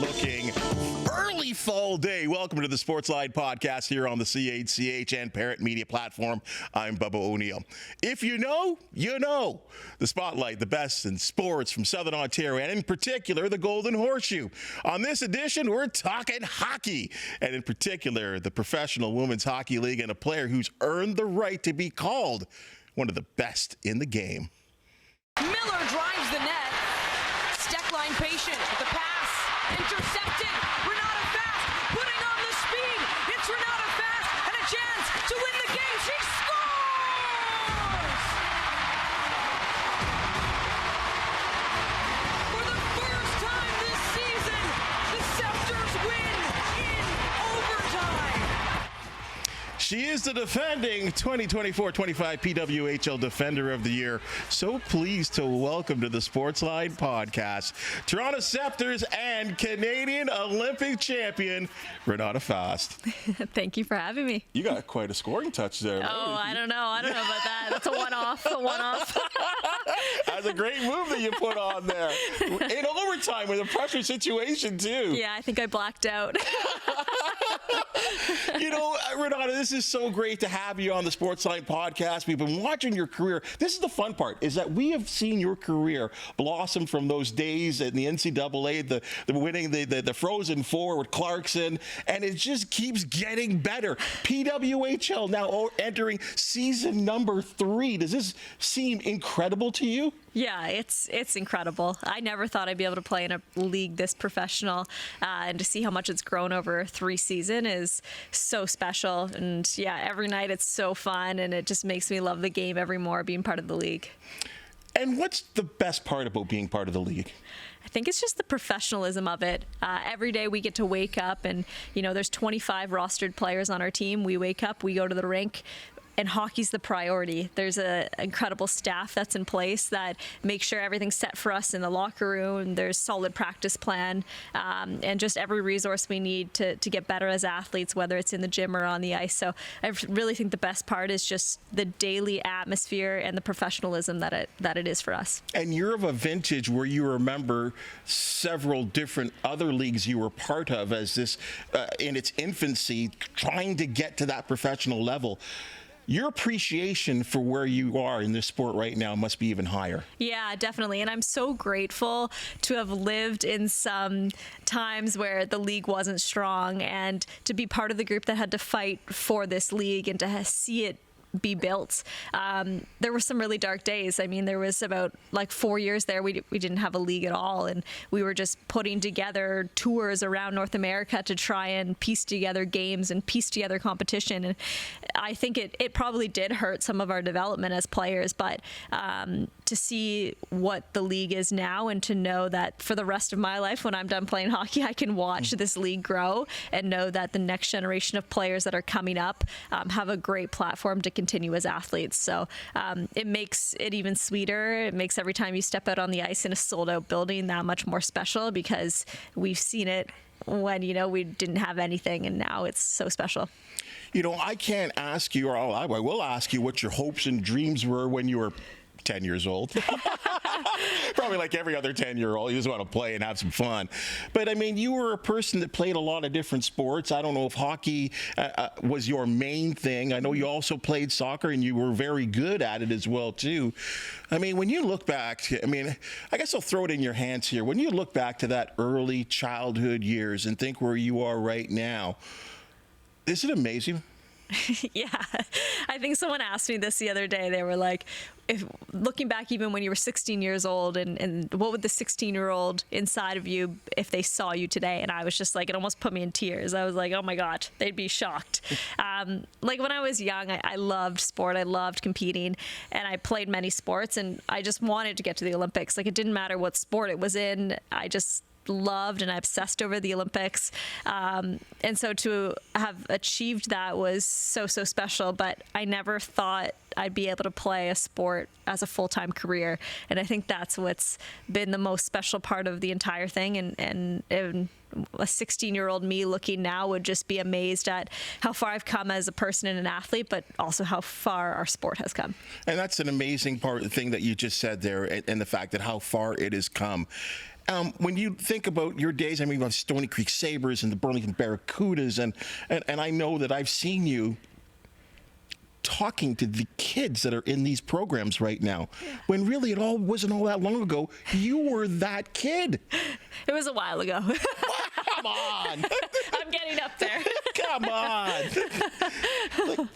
looking early fall day. Welcome to the Sportsline Podcast here on the CHCH and Parent Media platform. I'm Bubba O'Neill. If you know, you know. The Spotlight, the best in sports from Southern Ontario, and in particular, the Golden Horseshoe. On this edition, we're talking hockey, and in particular, the Professional Women's Hockey League and a player who's earned the right to be called one of the best in the game. Miller drives the net. Steckline patient with the pass. Intercepted. Renata Fast putting on the speed. It's Renata Fast and a chance to win the game. She scores! For the first time this season, the Sceptres win in overtime. She is the defending 2024-25 PWHL Defender of the Year. So pleased to welcome to the Sportsline Podcast, Toronto Sceptres and Canadian Olympic champion, Renata Fast. Thank you for having me. You got quite a scoring touch there. Oh, I don't know about that. That's a one-off. That's a great move that you put on there. In overtime with a pressure situation, too. Yeah, I think I blacked out. You know, Renata, this is so great to have you on the Sportsline Podcast. We've been watching your career. This is the fun part, is that we have seen your career blossom from those days in the NCAA, the winning the Frozen Four with Clarkson, and it just keeps getting better. PWHL now entering season number 3. Does this seem incredible to you? Yeah, it's incredible. I never thought I'd be able to play in a league this professional, and to see how much it's grown over 3 seasons is so special. And yeah, every night it's so fun, and it just makes me love the game every more being part of the league. And what's the best part about being part of the league? I think it's just the professionalism of it. Every day we get to wake up and, there's 25 rostered players on our team. We wake up, we go to the rink, and hockey's the priority. There's an incredible staff that's in place that makes sure everything's set for us in the locker room. There's solid practice plan, and just every resource we need to get better as athletes, whether it's in the gym or on the ice. So I really think the best part is just the daily atmosphere and the professionalism that it is for us. And you're of a vintage where you remember several different other leagues you were part of as this, in its infancy, trying to get to that professional level. Your appreciation for where you are in this sport right now must be even higher. Yeah, definitely. And I'm so grateful to have lived in some times where the league wasn't strong, and to be part of the group that had to fight for this league and to see it be built. There were some really dark days. I mean, there was about 4 years there we didn't have a league at all, and we were just putting together tours around North America to try and piece together games and piece together competition. And I think it probably did hurt some of our development as players, but to see what the league is now, and to know that for the rest of my life, when I'm done playing hockey, I can watch this league grow and know that the next generation of players that are coming up have a great platform to continue as athletes. So it makes it even sweeter. It makes every time you step out on the ice in a sold-out building that much more special, because we've seen it when we didn't have anything, and now it's so special. I can't ask you, or I will ask you, what your hopes and dreams were when you were 10 years old. Probably like every other 10-year-old, you just want to play and have some fun. But I mean, you were a person that played a lot of different sports. I don't know if hockey was your main thing. I know you also played soccer, and you were very good at it as well too. I mean, when you look back, I guess I'll throw it in your hands here. When you look back to that early childhood years and think where you are right now, is it amazing? Yeah, I think someone asked me this the other day. They were like, looking back even when you were 16 years old, and what would the 16-year-old inside of you if they saw you today? And I was just like, it almost put me in tears. I was like, oh my God, they'd be shocked. When I was young, I loved sport. I loved competing, and I played many sports, and I just wanted to get to the Olympics. It didn't matter what sport it was in. I just loved and I obsessed over the Olympics. And so to have achieved that was so special, but I never thought I'd be able to play a sport as a full-time career. And I think that's what's been the most special part of the entire thing. And a 16-year-old me looking now would just be amazed at how far I've come as a person and an athlete, but also how far our sport has come. And that's an amazing thing that you just said there, and the fact that how far it has come. When you think about your days, I mean, you have Stony Creek Sabres and the Burlington Barracudas, and I know that I've seen you talking to the kids that are in these programs right now, when really it all wasn't all that long ago. You were that kid. It was a while ago. Come on. I'm getting up there. Come on.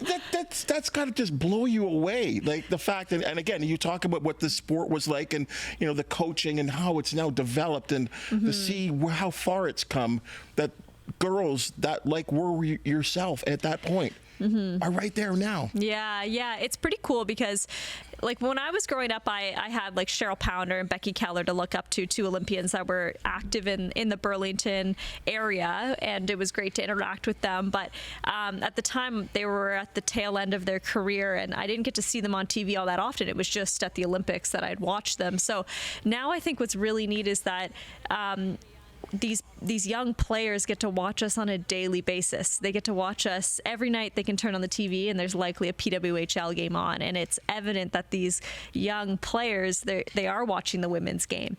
Like, that's got to just blow you away. Like the fact that, and again, you talk about what the sport was like, and you know, the coaching and how it's now developed, and to see how far it's come, that girls that like were yourself at that point are right there now. Yeah, it's pretty cool because like when I was growing up, I had like Cheryl Pounder and Becky Keller to look up to, two Olympians that were active in the Burlington area, and it was great to interact with them. But at the time, they were at the tail end of their career, and I didn't get to see them on TV all that often. It was just at the Olympics that I'd watch them. So now I think what's really neat is that these young players get to watch us on a daily basis. They get to watch us every night. They can turn on the TV and there's likely a PWHL game on, and it's evident that these young players, they are watching the women's game.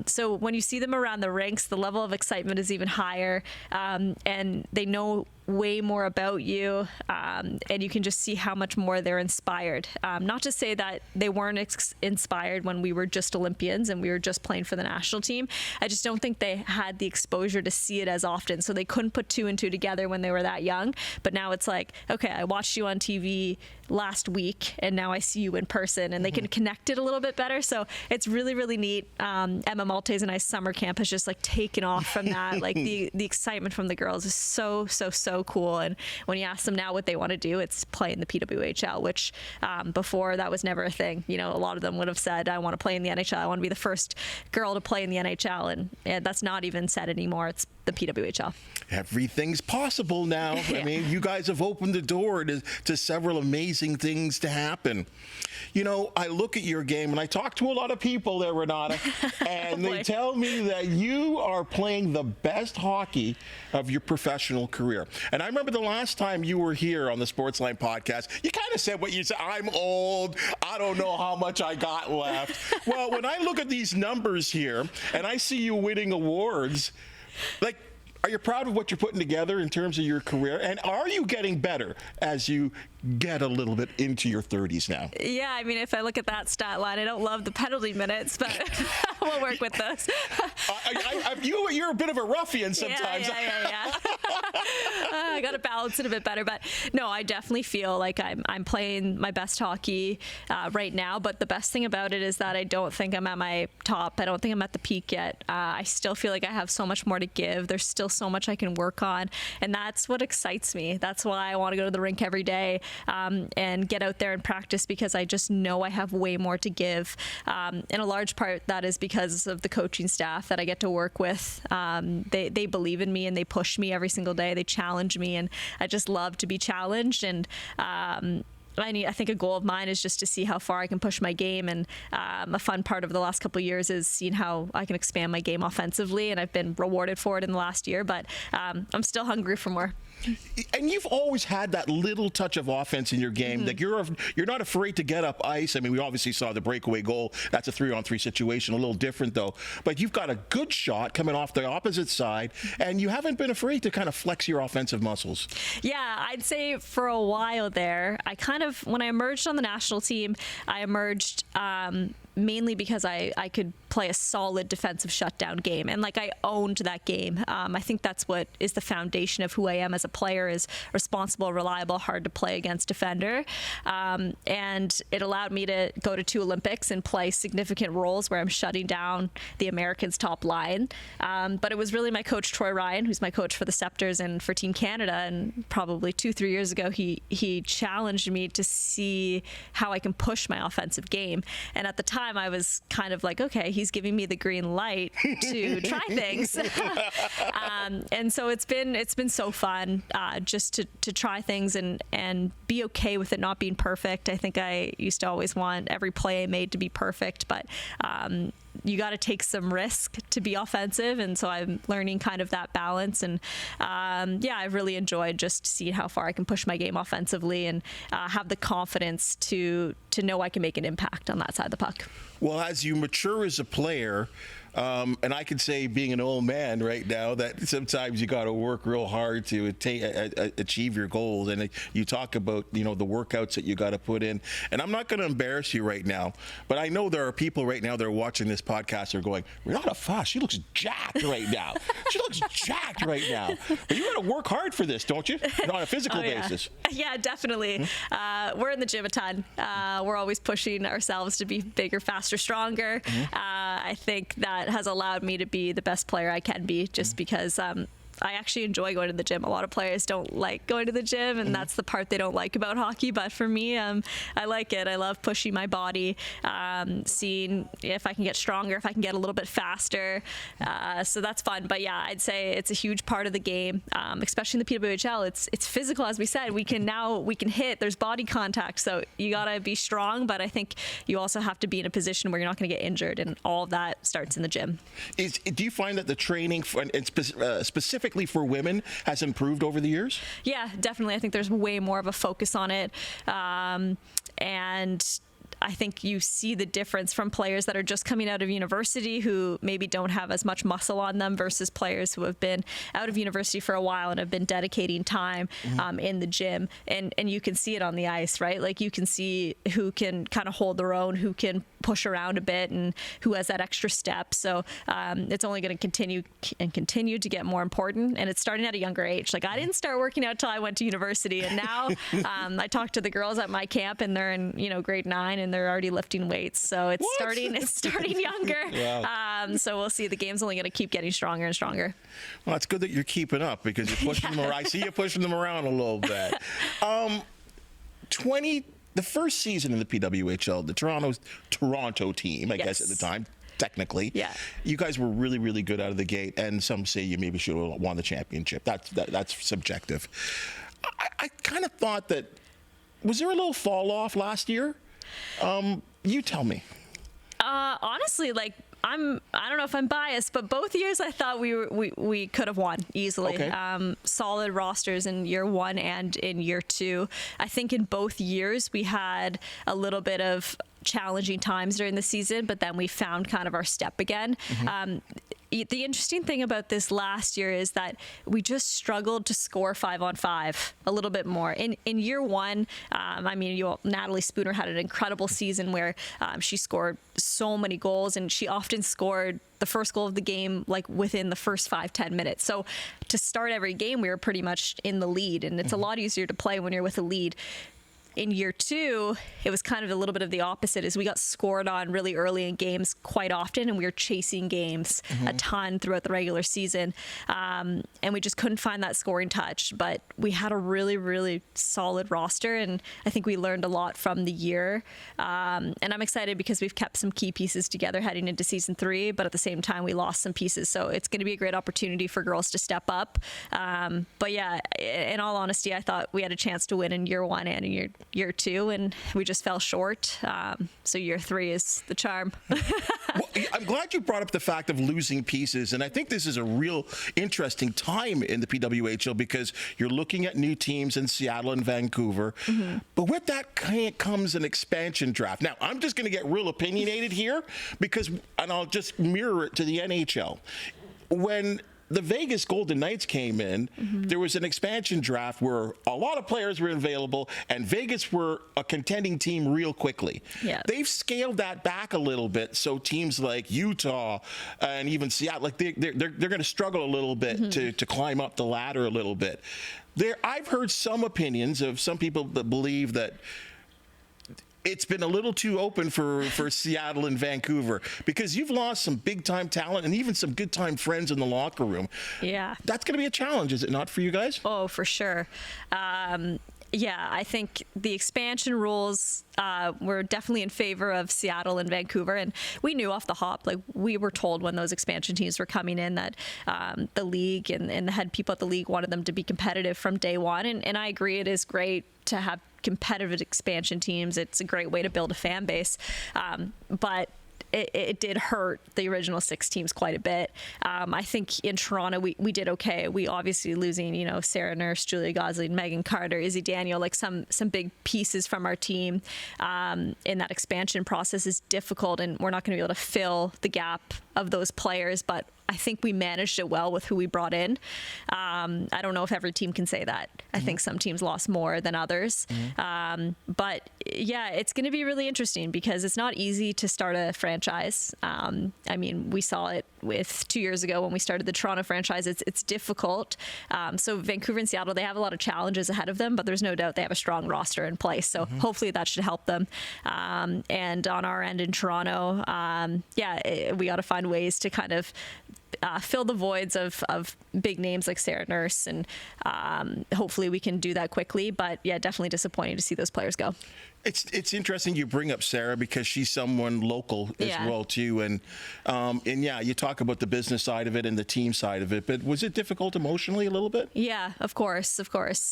So when you see them around the rinks, the level of excitement is even higher, and they know way more about you, and you can just see how much more they're inspired. Not to say that they weren't inspired when we were just Olympians and we were just playing for the national team. I just don't think they had the exposure to see it as often, so they couldn't put two and two together when they were that young. But now it's like, okay, I watched you on TV last week and now I see you in person, and they can connect it a little bit better. So it's really, really neat. Emma Maltese and I's summer camp has just like taken off from that. Like the excitement from the girls is so cool. And when you ask them now what they want to do, it's play in the PWHL, which before that was never a thing. You know, a lot of them would have said, I want to play in the NHL. I want to be the first girl to play in the NHL. And that's not even said anymore. It's the PWHL. Everything's possible now. I mean, you guys have opened the door to several amazing things to happen. You know, I look at your game and I talk to a lot of people there, Renata, and they tell me that you are playing the best hockey of your professional career. And I remember the last time you were here on the Sportsline Podcast, you kind of said what you said, I'm old, I don't know how much I got left. Well, when I look at these numbers here and I see you winning awards, like, are you proud of what you're putting together in terms of your career? And are you getting better as you get a little bit into your 30s now? Yeah, I mean, if I look at that stat line, I don't love the penalty minutes, but we'll work with this. You're a bit of a ruffian sometimes. Yeah. I got to balance it a bit better. But no, I definitely feel like I'm playing my best hockey right now. But the best thing about it is that I don't think I'm at my top. I don't think I'm at the peak yet. I still feel like I have so much more to give. There's still so much I can work on. And that's what excites me. That's why I want to go to the rink every day and get out there and practice, because I just know I have way more to give. And a large part that is because of the coaching staff that I get to work with. They believe in me and they push me every single day. They challenge me, and I just love to be challenged. And I think a goal of mine is just to see how far I can push my game, and a fun part of the last couple of years is seeing how I can expand my game offensively, and I've been rewarded for it in the last year, but I'm still hungry for more. And you've always had that little touch of offense in your game. Like you're not afraid to get up ice. I mean, we obviously saw the breakaway goal. That's a 3-on-3 situation, a little different though. But you've got a good shot coming off the opposite side, and you haven't been afraid to kind of flex your offensive muscles. Yeah, I'd say for a while there, when I emerged on the national team, I emerged mainly because I could play a solid defensive shutdown game, and like I owned that game. I think that's what is the foundation of who I am as a player, is responsible, reliable, hard to play against defender, and it allowed me to go to 2 Olympics and play significant roles where I'm shutting down the Americans' top line. But it was really my coach Troy Ryan, who's my coach for the Sceptres and for Team Canada, and probably 2-3 years ago he challenged me to see how I can push my offensive game. And at the time I was kind of like, okay, he's giving me the green light to try things. And so it's been so fun just to try things and be okay with it not being perfect. I think I used to always want every play I made to be perfect, but you got to take some risk to be offensive, and so I'm learning kind of that balance. And I've really enjoyed just seeing how far I can push my game offensively, and have the confidence to know I can make an impact on that side of the puck. Well, as you mature as a player, And I could say, being an old man right now, that sometimes you got to work real hard to achieve your goals. And you talk about, the workouts that you got to put in. And I'm not going to embarrass you right now, but I know there are people right now that are watching this podcast are going, Renata Fast, she looks jacked right now. She looks jacked right now. But you got to work hard for this, don't you? On a physical basis. Yeah, definitely. We're in the gym a ton. We're always pushing ourselves to be bigger, faster, stronger. I think that has allowed me to be the best player I can be, just because I actually enjoy going to the gym. A lot of players don't like going to the gym, and that's the part they don't like about hockey. But for me, I like it. I love pushing my body, seeing if I can get stronger, if I can get a little bit faster. So that's fun. But yeah, I'd say it's a huge part of the game, especially in the PWHL. It's physical, as we said. We can hit. There's body contact, so you gotta be strong. But I think you also have to be in a position where you're not going to get injured, and all of that starts in the gym. Do you find that the training specifically for women has improved over the years? Yeah, definitely. I think there's way more of a focus on it. And I think you see the difference from players that are just coming out of university who maybe don't have as much muscle on them versus players who have been out of university for a while and have been dedicating time in the gym. And you can see it on the ice, right? Like, you can see who can kind of hold their own, who can push around a bit, and who has that extra step. So it's only going to continue to get more important. And it's starting at a younger age. Like, I didn't start working out till I went to university. And now I talk to the girls at my camp, and they're in, grade 9, and they're already lifting weights. So it's starting younger. Wow. So we'll see. The game's only going to keep getting stronger and stronger. Well, it's good that you're keeping up, because you're pushing them around. I see you pushing them around a little bit. The first season in the PWHL, the Toronto team, I guess at the time, technically, you guys were really, really good out of the gate, and some say you maybe should have won the championship. That's subjective. I kind of thought that, was there a little fall off last year? You tell me. Honestly, I don't know if I'm biased, but both years I thought we could have won easily. Okay. Solid rosters in year 1 and in year 2. I think in both years we had a little bit of challenging times during the season, but then we found kind of our step again. The interesting thing about this last year is that we just struggled to score 5-on-5 a little bit more. In year 1, Natalie Spooner had an incredible season where she scored so many goals, and she often scored the first goal of the game within the first 5-10 minutes. So to start every game, we were pretty much in the lead, and it's a lot easier to play when you're with a lead. In year 2, it was kind of a little bit of the opposite, as we got scored on really early in games quite often, and we were chasing games a ton throughout the regular season. And we just couldn't find that scoring touch. But we had a really, really solid roster, and I think we learned a lot from the year. And I'm excited because we've kept some key pieces together heading into season 3, but at the same time, we lost some pieces. So it's going to be a great opportunity for girls to step up. But yeah, in all honesty, I thought we had a chance to win in year 1 and in year 2, and we just fell short. So year 3 is the charm. Well, I'm glad you brought up the fact of losing pieces, and I think this is a real interesting time in the PWHL, because you're looking at new teams in Seattle and Vancouver, but with that comes an expansion draft. Now, I'm just going to get real opinionated here, and I'll just mirror it to the NHL. When the Vegas Golden Knights came in, there was an expansion draft where a lot of players were available, and Vegas were a contending team real quickly. Yeah. They've scaled that back a little bit, so teams like Utah and even Seattle, they're going to struggle a little bit to climb up the ladder a little bit. I've heard some opinions of some people that believe that it's been a little too open for Seattle and Vancouver, because you've lost some big-time talent and even some good-time friends in the locker room. Yeah. That's going to be a challenge, is it not, for you guys? Oh, for sure. Yeah, I think the expansion rules were definitely in favor of Seattle and Vancouver, and we knew off the hop, we were told when those expansion teams were coming in that the league and the head people at the league wanted them to be competitive from day one, and I agree, it is great to have competitive expansion teams. It's a great way to build a fan base, but it did hurt the original 6 teams quite a bit. I think in Toronto we did okay. We obviously losing, Sarah Nurse, Julia Gosling, Megan Carter, Izzy Daniel, like some big pieces from our team in that expansion process is difficult, and we're not going to be able to fill the gap of those players, but I think we managed it well with who we brought in. I don't know if every team can say that. I think some teams lost more than others. But yeah, it's going to be really interesting because it's not easy to start a franchise. We saw it with 2 years ago when we started the Toronto franchise. It's difficult. So Vancouver and Seattle, they have a lot of challenges ahead of them, but there's no doubt they have a strong roster in place. So hopefully that should help them. And on our end in Toronto, we got to find ways to kind of fill the voids of big names like Sarah Nurse, and hopefully we can do that quickly. But yeah, definitely disappointing to see those players go. It's interesting you bring up Sarah because she's someone local as well too, and you talk about the business side of it and the team side of it. But was it difficult emotionally a little bit? Yeah, of course.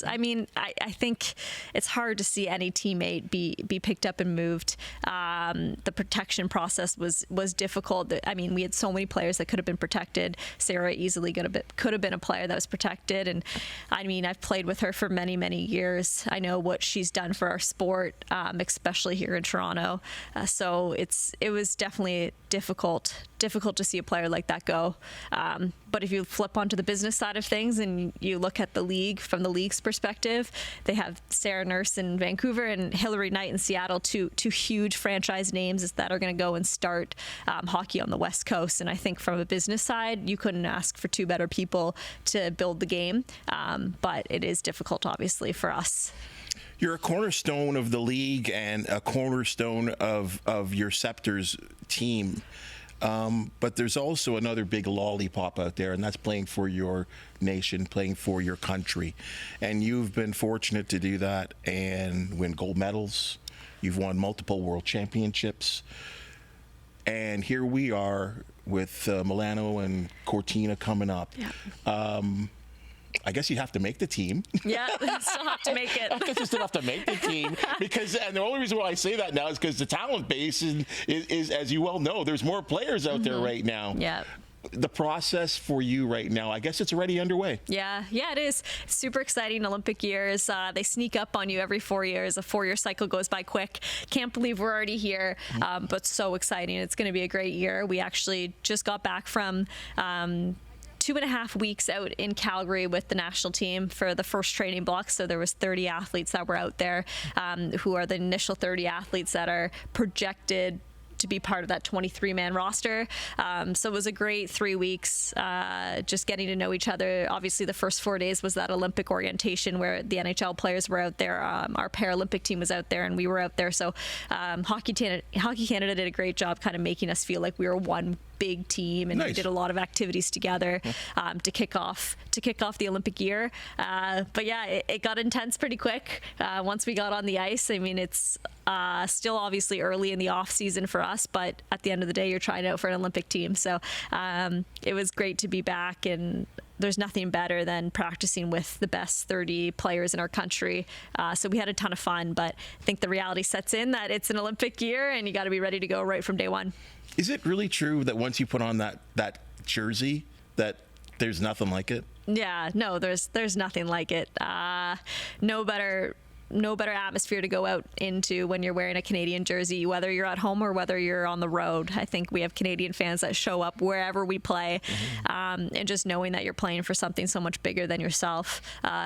I mean, I think it's hard to see any teammate be picked up and moved. The protection process was difficult. I mean, we had so many players that could have been protected. Sarah easily could have been a player that was protected, and I mean, I've played with her for many, many years. I know what she's done for our sport. Especially here in Toronto. So it was definitely difficult to see a player like that go. But if you flip onto the business side of things and you look at the league from the league's perspective, they have Sarah Nurse in Vancouver and Hillary Knight in Seattle, two huge franchise names that are going to go and start hockey on the West Coast. And I think from a business side, you couldn't ask for 2 better people to build the game. But it is difficult, obviously, for us. You're a cornerstone of the league and a cornerstone of your Sceptres team. But there's also another big lollipop out there, and that's playing for your nation, playing for your country. And you've been fortunate to do that and win gold medals. You've won multiple world championships. And here we are with Milano and Cortina coming up. Yeah. I guess you have to make the team. Yeah, still have to make it. I guess you still have to make the team and the only reason why I say that now is because the talent base is, as you well know, there's more players out there right now. Yeah. The process for you right now, I guess it's already underway. Yeah, it is. Super exciting. Olympic years. They sneak up on you every 4 years. A 4-year cycle goes by quick. Can't believe we're already here, but so exciting. It's going to be a great year. We actually just got back from 2.5 weeks out in Calgary with the national team for the first training block. So there was 30 athletes that were out there who are the initial 30 athletes that are projected to be part of that 23-man roster. So it was a great 3 weeks, just getting to know each other. Obviously, the first 4 days was that Olympic orientation where the NHL players were out there. Our Paralympic team was out there, and we were out there. So Hockey Canada did a great job kind of making us feel like we were one big team, and we did a lot of activities together to kick off the Olympic year. But yeah, it got intense pretty quick once we got on the ice. I mean, it's still obviously early in the off season for us, but at the end of the day, you're trying out for an Olympic team. So it was great to be back, and there's nothing better than practicing with the best 30 players in our country. So we had a ton of fun, but I think the reality sets in that it's an Olympic year and you got to be ready to go right from day one. Is it really true that once you put on that jersey that there's nothing like it? Yeah, no, there's nothing like it. No better atmosphere to go out into when you're wearing a Canadian jersey, whether you're at home or whether you're on the road. I think we have Canadian fans that show up wherever we play, and just knowing that you're playing for something so much bigger than yourself.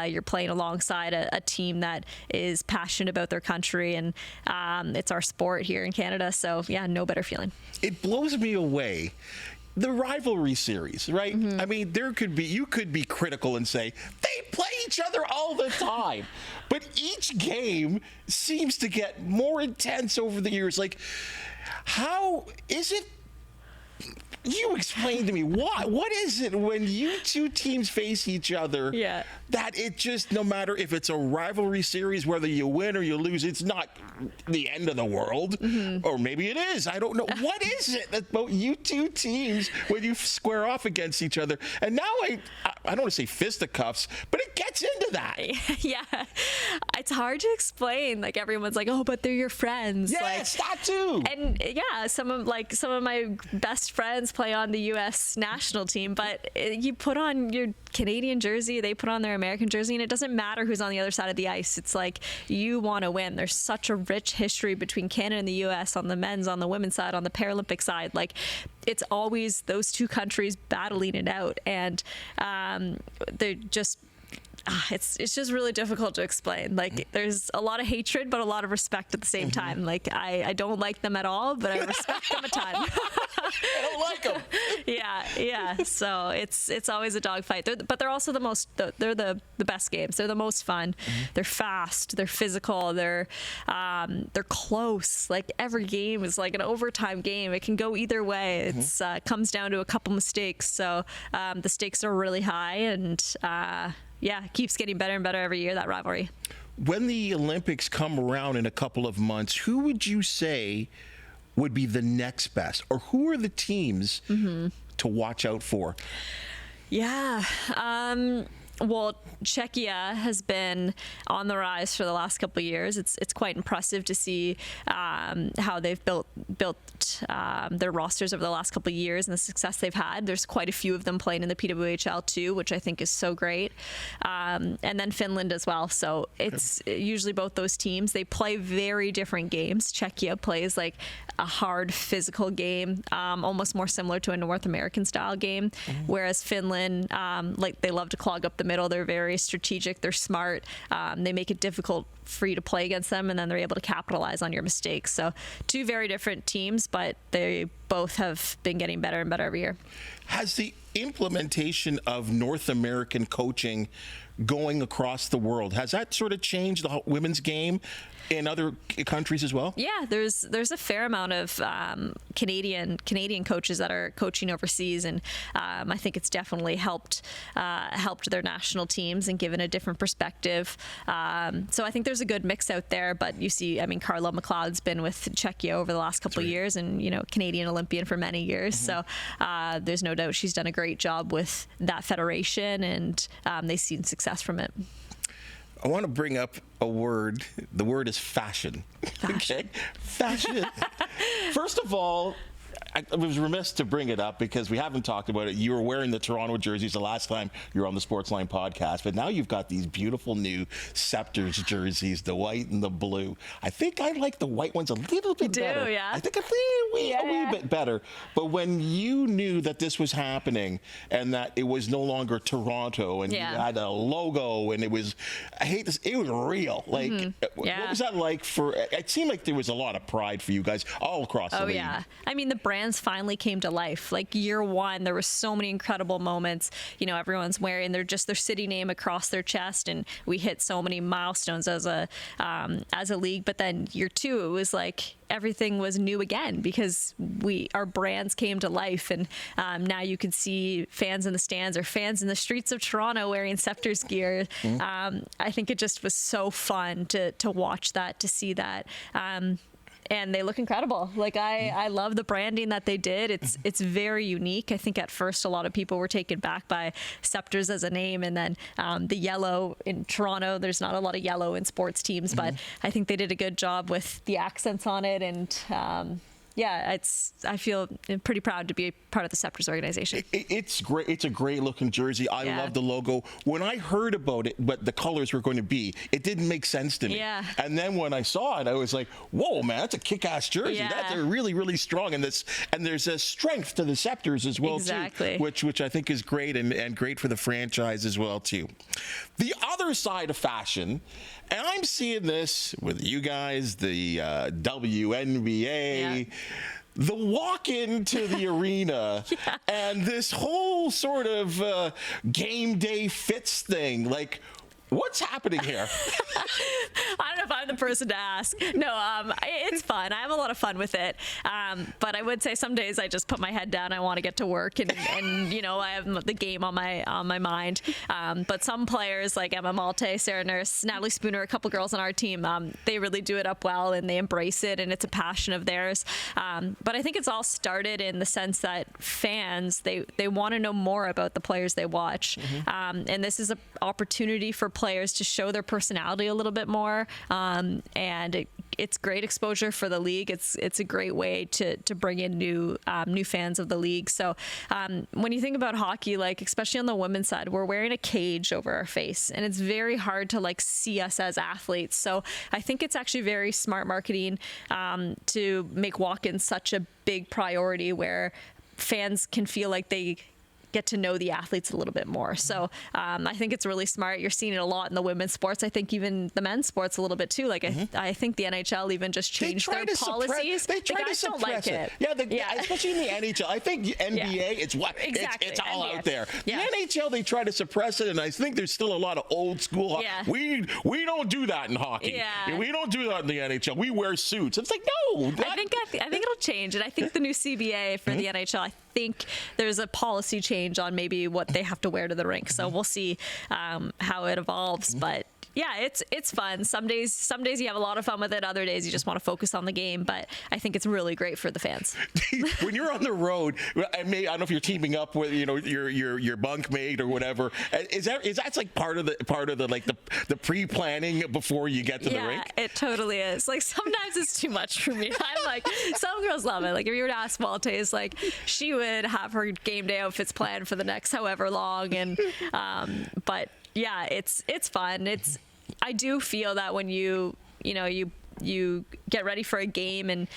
You're playing alongside a team that is passionate about their country, and it's our sport here in Canada. So yeah, no better feeling. It blows me away. The rivalry series, right? I mean, you could be critical and say they play each other all the time, but each game seems to get more intense over the years. Like, how is it? You explain to me what is it when you two teams face each other? Yeah. that it just, no matter if it's a rivalry series, whether you win or you lose, it's not the end of the world. Or maybe it is. I don't know. What is it about you two teams when you square off against each other? And now I don't want to say fisticuffs, but it gets into that. Yeah. It's hard to explain. Like, everyone's like, oh, but they're your friends. Yes, like, that too. And yeah, some of my best friends play on the U.S. national team, but you put on your Canadian jersey, they put on their American jersey, and it doesn't matter who's on the other side of the ice. It's like, you want to win. There's such a rich history between Canada and the U.S. on the men's, on the women's side, on the Paralympic side. Like, it's always those two countries battling it out, and they're just. It's just really difficult to explain. Like, there's a lot of hatred, but a lot of respect at the same time. Like, I don't like them at all, but I respect them a ton. I don't like them. Yeah. So it's always a dogfight. But they're also they're the best games. They're the most fun. They're fast. They're physical. They're close. Like, every game is like an overtime game. It can go either way. It's comes down to a couple mistakes. So the stakes are really high, and it keeps getting better and better every year, that rivalry. When the Olympics come around in a couple of months, who would you say would be the next best? Or who are the teams to watch out for? Yeah. Well, Czechia has been on the rise for the last couple of years. It's quite impressive to see how they've built their rosters over the last couple of years and the success they've had. There's quite a few of them playing in the PWHL too, which I think is so great. And then Finland as well. So it's usually both those teams. They play very different games. Czechia plays like a hard physical game, almost more similar to a North American style game, whereas Finland, like, they love to clog up the middle. They're very strategic. They're smart. They make it difficult for you to play against them, and then they're able to capitalize on your mistakes. So two very different teams, but they both have been getting better and better every year. Has the implementation of North American coaching going across the world, has that sort of changed the women's game in other countries as well? Yeah, there's a fair amount of Canadian coaches that are coaching overseas, and I think it's definitely helped their national teams and given a different perspective. So I think there's a good mix out there. But you see, I mean, Carla McLeod's been with Czechia over the last couple of years, and Canadian Olympian for many years. So there's no doubt she's done a great job with that federation, and they've seen success from it. I want to bring up a word. The word is fashion. Okay? Fashion. First of all, I was remiss to bring it up because we haven't talked about it. You were wearing the Toronto jerseys the last time you were on the Sportsline podcast, but now you've got these beautiful new Sceptres jerseys, the white and the blue. I think I like the white ones a little bit better. Yeah. I think a wee bit better. But when you knew that this was happening and that it was no longer Toronto and you had a logo and it was, I hate this, it was real. Like, what was that like for, it seemed like there was a lot of pride for you guys all across the league. Oh, yeah. I mean, the brands finally came to life. Like, year one, there were so many incredible moments. Everyone's wearing their city name across their chest, and we hit so many milestones as a league. But then year two, it was like everything was new again because our brands came to life, and now you could see fans in the stands or fans in the streets of Toronto wearing Sceptres gear. I think it just was so fun to watch that, to see that. And they look incredible. Like, I love the branding that they did. It's very unique. I think at first a lot of people were taken back by Sceptres as a name, and then the yellow in Toronto. There's not a lot of yellow in sports teams, but I think they did a good job with the accents on it, and I feel pretty proud to be a part of the Sceptres organization. It's great. It's a great looking jersey. I love the logo. When I heard about it, what the colors were going to be, it didn't make sense to me. Yeah. And then when I saw it, I was like, whoa, man, that's a kick-ass jersey. Yeah. They're really, really strong. And there's a strength to the Sceptres as well, too. Which I think is great and great for the franchise as well, too. The other side of fashion, and I'm seeing this with you guys, the WNBA, the walk into the arena, and this whole sort of game day fits thing. Like, What's happening here? I don't know if I'm the person to ask. No, it's fun. I have a lot of fun with it. But I would say some days I just put my head down. I want to get to work, and I have the game on my mind. But some players like Emma Malte, Sarah Nurse, Natalie Spooner, a couple girls on our team, they really do it up well, and they embrace it, and it's a passion of theirs. But I think it's all started in the sense that fans, they want to know more about the players they watch. And this is an opportunity for players to show their personality a little bit more, and it's great exposure for the league. It's a great way to bring in new fans of the league. So when you think about hockey, like especially on the women's side, we're wearing a cage over our face, and it's very hard to like see us as athletes. So I think it's actually very smart marketing to make walk-ins such a big priority, where fans can feel like they get to know the athletes a little bit more. So I think it's really smart. You're seeing it a lot in the women's sports. I think even the men's sports a little bit too. Like I think the NHL even just changed their policies. They try to suppress it. Yeah, especially in the NHL. I think NBA, it's it's all out there. Yeah. The NHL, they try to suppress it, and I think there's still a lot of old school hockey. Yeah. We don't do that in hockey. Yeah. We don't do that in the NHL. We wear suits. It's like, no. I think it'll change, and I think the new CBA for the NHL, I think there's a policy change on maybe what they have to wear to the rink. So we'll see how it evolves. But yeah, it's fun. Some days you have a lot of fun with it. Other days you just want to focus on the game. But I think it's really great for the fans. When you're on the road, I don't know if you're teaming up with your bunkmate or whatever. Is that like part of the like the pre-planning before you get to the rink? Yeah, it totally is. Like sometimes it's too much for me. I'm like, some girls love it. Like if you were to ask Maltese, like she would have her game day outfits planned for the next however long, and but yeah, it's fun. I do feel that when you get ready for a game and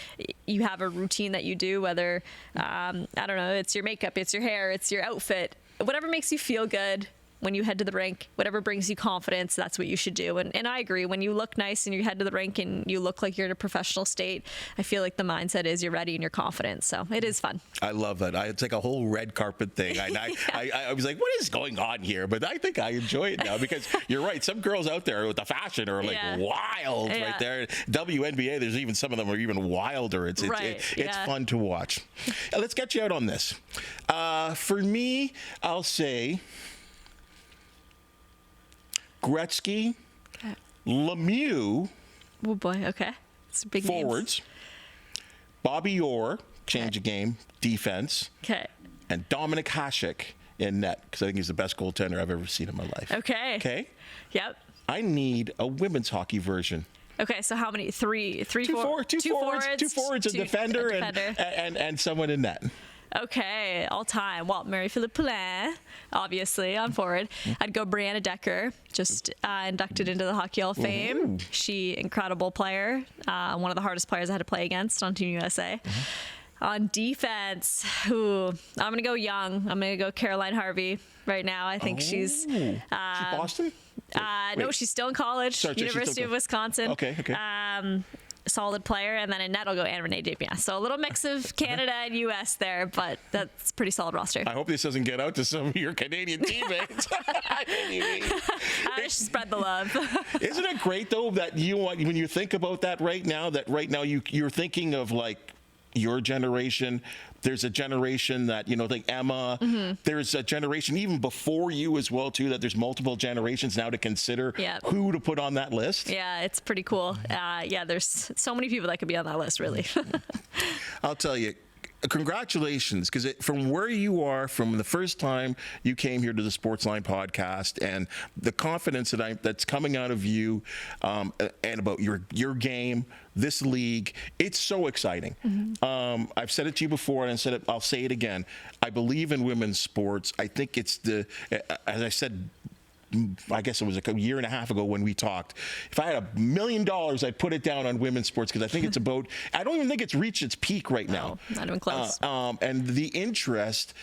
you have a routine that you do, whether I don't know, it's your makeup, it's your hair, it's your outfit, whatever makes you feel good when you head to the rink, whatever brings you confidence, that's what you should do. And I agree, when you look nice and you head to the rink and you look like you're in a professional state, I feel like the mindset is you're ready and you're confident. So it is fun. I love that. It's like a whole red carpet thing. I was like, what is going on here? But I think I enjoy it now, because you're right. Some girls out there with the fashion are like wild right there. WNBA, there's even some of them are even wilder. It's fun to watch. Let's get you out on this. For me, I'll say Gretzky, Lemieux, oh boy, okay, it's big forwards, names. Bobby Orr, change of game, defense, and Dominik Hasek in net, because I think he's the best goaltender I've ever seen in my life. Okay. Yep. I need a women's hockey version. Okay, so how many? Two forwards, a defender, and someone in net. Okay, all time. Well, Marie-Philippe Poulin, obviously, on forward. I'd go Brianna Decker, just inducted into the Hockey Hall of Fame. She, incredible player. One of the hardest players I had to play against on Team USA. On defense, I'm going to go young. I'm going to go Caroline Harvey right now. I think she's... She Boston? No, she's still in college. University of Wisconsin. Okay. Solid player. And then in net, I'll go Anne-Renee Desbiens. So a little mix of Canada and U.S. there, but that's a pretty solid roster. I hope this doesn't get out to some of your Canadian teammates. Spread the love. Isn't it great, though, that when you think about that right now you're thinking of like your generation. There's a generation that, like Emma, there's a generation even before you as well, too, that there's multiple generations now to consider who to put on that list. Yeah, it's pretty cool. There's so many people that could be on that list, really. I'll tell you, congratulations, because from where you are, from the first time you came here to the Sportsline Podcast, and the confidence that's coming out of you and about your game, this league, it's so exciting. I've said it to you before, and I'll say it again. I believe in women's sports. I think it's as I said, I guess it was like a year and a half ago when we talked. If I had $1 million, I'd put it down on women's sports, because I think it's about, I don't even think it's reached its peak right now. Not even close. And the interest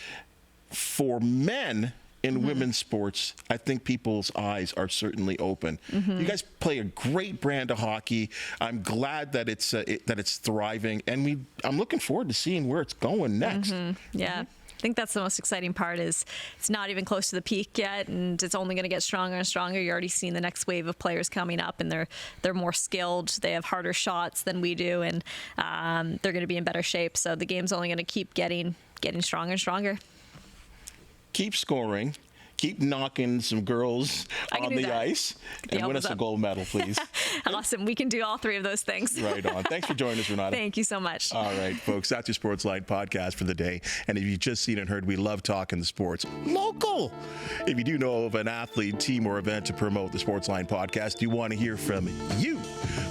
for men in women's sports, I think people's eyes are certainly open. You guys play a great brand of hockey. I'm glad that it's thriving, and I'm looking forward to seeing where it's going next. Yeah. think that's the most exciting part is it's not even close to the peak yet, and it's only going to get stronger and stronger. You're already seeing the next wave of players coming up, and they're more skilled. They have harder shots than we do, and they're going to be in better shape. So the game's only going to keep getting stronger and stronger. Keep scoring. Keep knocking some girls on the ice and win us a gold medal, please. Awesome. We can do all three of those things. Right on. Thanks for joining us, Renata. Thank you so much. All right, folks, that's your Sportsline podcast for the day. And if you've just seen and heard, we love talking the sports local. If you do know of an athlete, team, or event to promote the Sportsline podcast, you want to hear from you,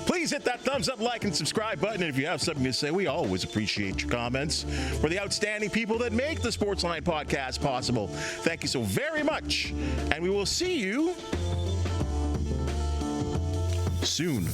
please hit that thumbs up, like, and subscribe button. And if you have something to say, we always appreciate your comments. We're the outstanding people that make the Sportsline podcast possible. Thank you so very much. And we will see you soon.